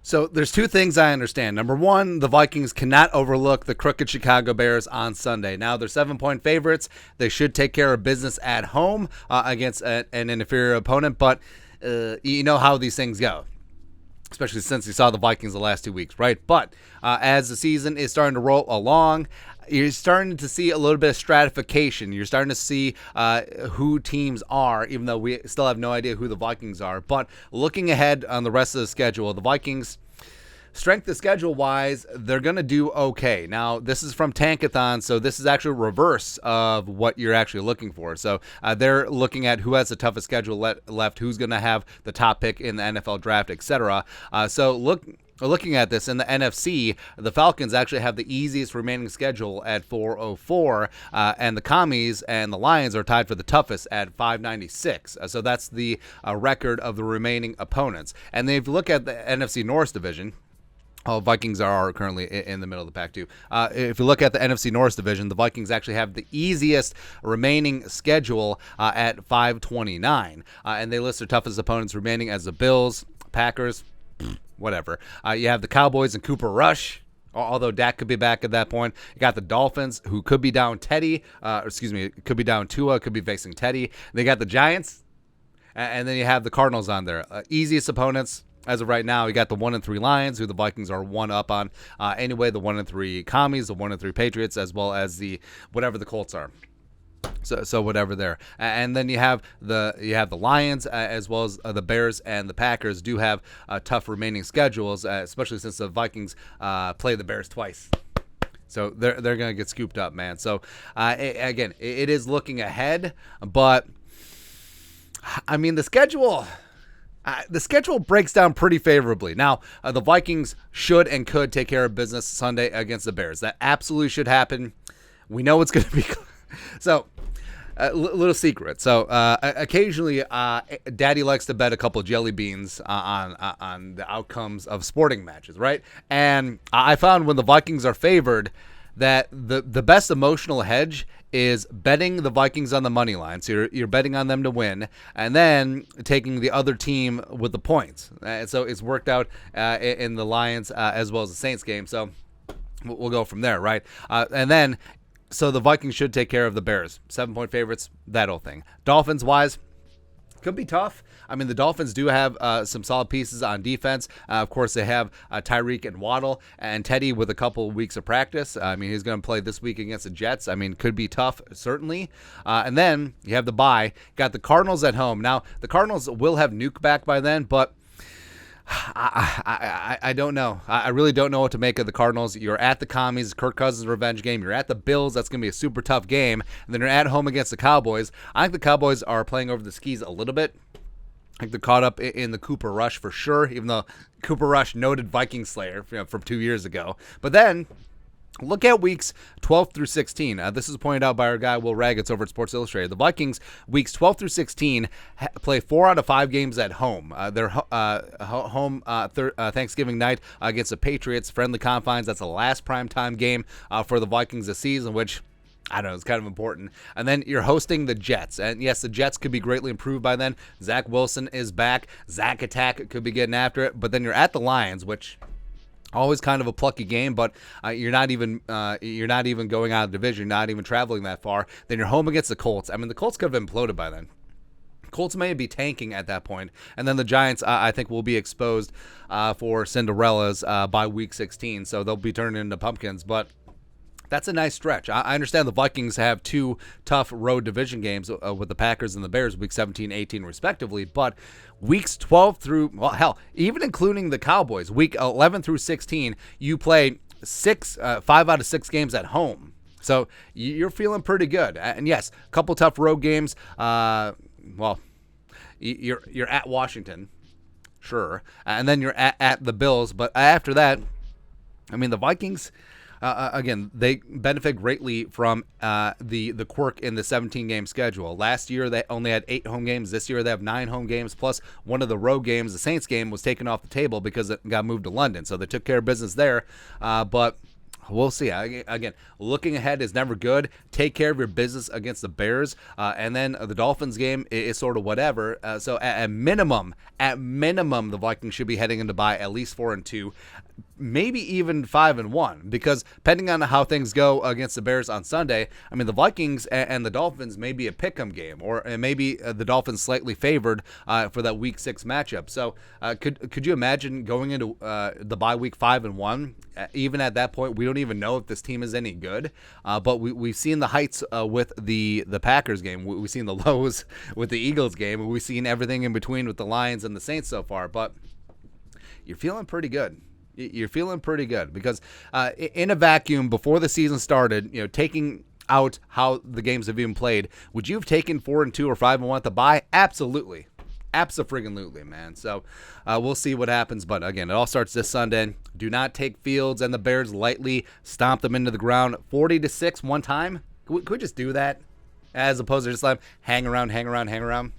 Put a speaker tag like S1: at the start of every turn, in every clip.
S1: So there's two things I understand. Number one, the Vikings cannot overlook the crooked Chicago Bears on Sunday. Now they're 7-point favorites. They should take care of business at home against an inferior opponent, but you know how these things go, especially since you saw the Vikings the last 2 weeks, right? But as the season is starting to roll along, you're starting to see a little bit of stratification. You're starting to see who teams are, even though we still have no idea who the Vikings are. But looking ahead on the rest of the schedule, the Vikings, strength of schedule-wise, they're going to do okay. Now, this is from Tankathon, so this is actually reverse of what you're actually looking for. So they're looking at who has the toughest schedule left, who's going to have the top pick in the NFL draft, etc. Looking at this in the NFC, the Falcons actually have the easiest remaining schedule at 404, and the Commies and the Lions are tied for the toughest at 596. So that's the record of the remaining opponents. And then if you look at the NFC North division, Vikings are currently in the middle of the pack, too. If you look at the NFC North division, the Vikings actually have the easiest remaining schedule at 529. And they list their toughest opponents remaining as the Bills, Packers, whatever. You have the Cowboys and Cooper Rush, although Dak could be back at that point. You got the Dolphins, who could be down could be down Tua, could be facing Teddy. They got the Giants, and then you have the Cardinals on there. Easiest opponents as of right now. You got the 1-3 Lions, who the Vikings are one up on. Anyway, the 1-3 Commies, the 1-3 Patriots, as well as the whatever the Colts are. So whatever there, and then you have the Lions as well as the Bears and the Packers do have tough remaining schedules, especially since the Vikings play the Bears twice. So they're gonna get scooped up, man. So again, it is looking ahead, but I mean the schedule. The schedule breaks down pretty favorably. Now, the Vikings should and could take care of business Sunday against the Bears. That absolutely should happen. We know it's going to be. So, a little secret. So, occasionally, Daddy likes to bet a couple jelly beans on the outcomes of sporting matches, right? And I found when the Vikings are favored, that the best emotional hedge is betting the Vikings on the money line. So you're betting on them to win, and then taking the other team with the points. And so it's worked out in the Lions as well as the Saints game. So we'll go from there, right? And then, so the Vikings should take care of the Bears. 7-point favorites, that whole thing. Dolphins-wise, could be tough. I mean, the Dolphins do have some solid pieces on defense. Of course, they have Tyreek and Waddle and Teddy with a couple weeks of practice. I mean, he's going to play this week against the Jets. I mean, could be tough, certainly. And then you have the bye. Got the Cardinals at home. Now, the Cardinals will have Nuke back by then, but I don't know. I really don't know what to make of the Cardinals. You're at the Commies, Kirk Cousins' revenge game. You're at the Bills. That's going to be a super tough game. And then you're at home against the Cowboys. I think the Cowboys are playing over the skis a little bit. I think they're caught up in the Cooper Rush for sure, even though Cooper Rush, noted Viking slayer from 2 years ago. But then look at weeks 12 through 16. This is pointed out by our guy Will Raggets over at Sports Illustrated. The Vikings, weeks 12 through 16, play 4 out of 5 games at home. They're home Thanksgiving night against the Patriots, friendly confines. That's the last primetime game for the Vikings this season, which, I don't know, it's kind of important. And then you're hosting the Jets. And yes, the Jets could be greatly improved by then. Zach Wilson is back. Zach Attack could be getting after it. But then you're at the Lions, which always kind of a plucky game, but you're not even going out of division. You're not even traveling that far. Then you're home against the Colts. I mean, the Colts could have imploded by then. Colts may be tanking at that point. And then the Giants, I think, will be exposed for Cinderellas by week 16. So they'll be turning into pumpkins. But that's a nice stretch. I understand the Vikings have 2 tough road division games with the Packers and the Bears, week 17, 18, respectively. But weeks 12 through, well, hell, even including the Cowboys, week 11 through 16, you play 5 out of 6 games at home. So you're feeling pretty good. And yes, a couple tough road games. Well, you're at Washington, sure, and then you're at the Bills. But after that, I mean, the Vikings, again, they benefit greatly from the quirk in the 17-game schedule. Last year, they only had 8 home games. This year, they have 9 home games, plus one of the road games, the Saints game, was taken off the table because it got moved to London. So they took care of business there. But We'll see. Again, looking ahead is never good. Take care of your business against the Bears, and then the Dolphins game is sort of whatever. So at minimum, the Vikings should be heading into bye at least 4-2, maybe even 5-1, because depending on how things go against the Bears on Sunday, I mean the Vikings and the Dolphins may be a pick'em game, or maybe the Dolphins slightly favored for that Week 6 matchup. So could you imagine going into the bye week 5-1? Even at that point, we don't even know if this team is any good. But we've seen the heights with the Packers game. We've seen the lows with the Eagles game. We've seen everything in between with the Lions and the Saints so far. But you're feeling pretty good. You're feeling pretty good because in a vacuum before the season started, taking out how the games have even played, would you have taken 4-2 or 5-1 at the bye? Absolutely. Abso-friggin-lutely, man. So we'll see what happens. But again, it all starts this Sunday. Do not take Fields and the Bears lightly. Stomp them into the ground 40-6 one time. Could we just do that? As opposed to just let them hang around.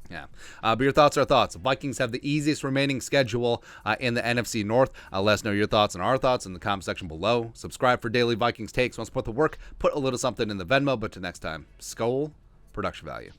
S1: Yeah. But your thoughts are thoughts. Vikings have the easiest remaining schedule in the NFC North. Let us know your thoughts and our thoughts in the comment section below. Subscribe for daily Vikings takes. Want to support the work? Put a little something in the Venmo. But till next time, Skol, production value.